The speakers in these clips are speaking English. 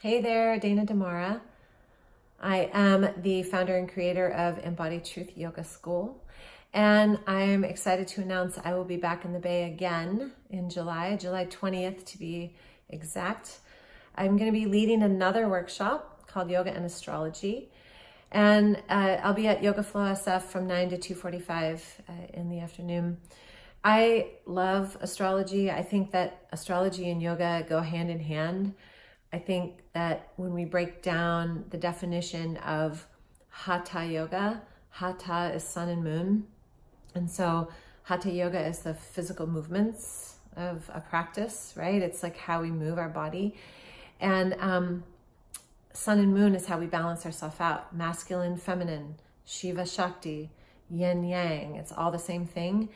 Hey there, Dana Damara. I am the founder and creator of Embodied Truth Yoga School, and I'm excited to announce I will be back in the Bay again in July 20th to be exact. I'm going to be leading another workshop called Yoga and Astrology, and I'll be at Yoga Flow SF from 9 to 2:45 in the afternoon. I love astrology. I think that astrology and yoga go hand in hand. I think that when we break down the definition of Hatha yoga, Hatha is sun and moon. And so Hatha yoga is the physical movements of a practice, right? It's like how we move our body. And sun and moon is how we balance ourselves out. Masculine, feminine, Shiva, Shakti, yin, yang. It's all the same thing.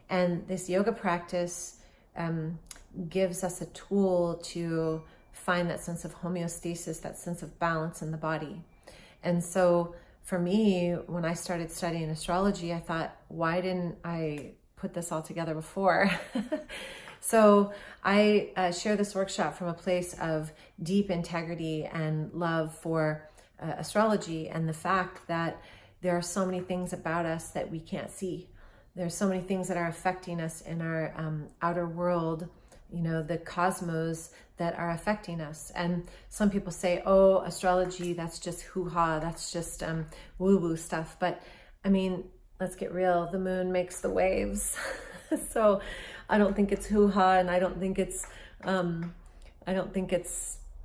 And this yoga practice gives us a tool to find that sense of homeostasis, that sense of balance in the body. And so for me, when I started studying astrology, I thought, why didn't I put this all together before? So I share this workshop from a place of deep integrity and love for astrology and the fact that there are so many things about us that we can't see. There are so many things that are affecting us in our outer world, you know, the cosmos that are affecting us. And some people say, oh, astrology, that's just hoo-ha, that's just woo-woo stuff. But I mean, let's get real, the moon makes the waves. So I don't think it's hoo-ha, and I don't think it's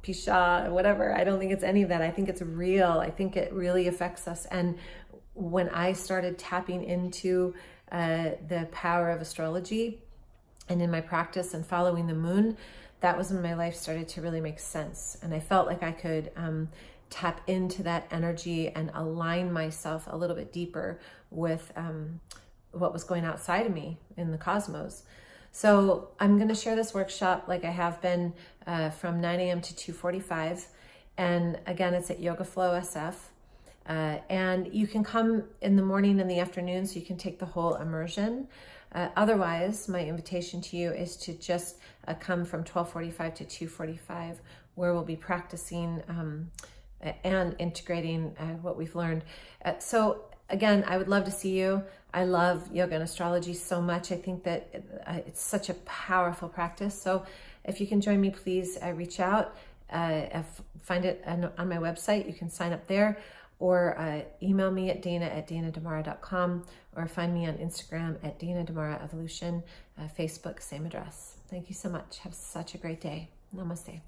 pisha or whatever. I don't think it's any of that. I think it's real. I think it really affects us. And when I started tapping into the power of astrology, and in my practice and following the moon, that was when my life started to really make sense. And I felt like I could tap into that energy and align myself a little bit deeper with what was going outside of me in the cosmos. So I'm going to share this workshop like I have been from 9 a.m. to 2:45. And again, it's at Yoga Flow SF. And you can come in the morning and the afternoon, so you can take the whole immersion. Otherwise, my invitation to you is to just come from 12:45 to 2:45, where we'll be practicing and integrating what we've learned. So again, I would love to see you. I love yoga and astrology so much. I think that it's such a powerful practice. So if you can join me, please reach out. Find it on my website. You can sign up there, or email me at dana@danadamara.com, or find me on Instagram at Dana Damara Evolution, Facebook, same address. Thank you so much. Have such a great day. Namaste.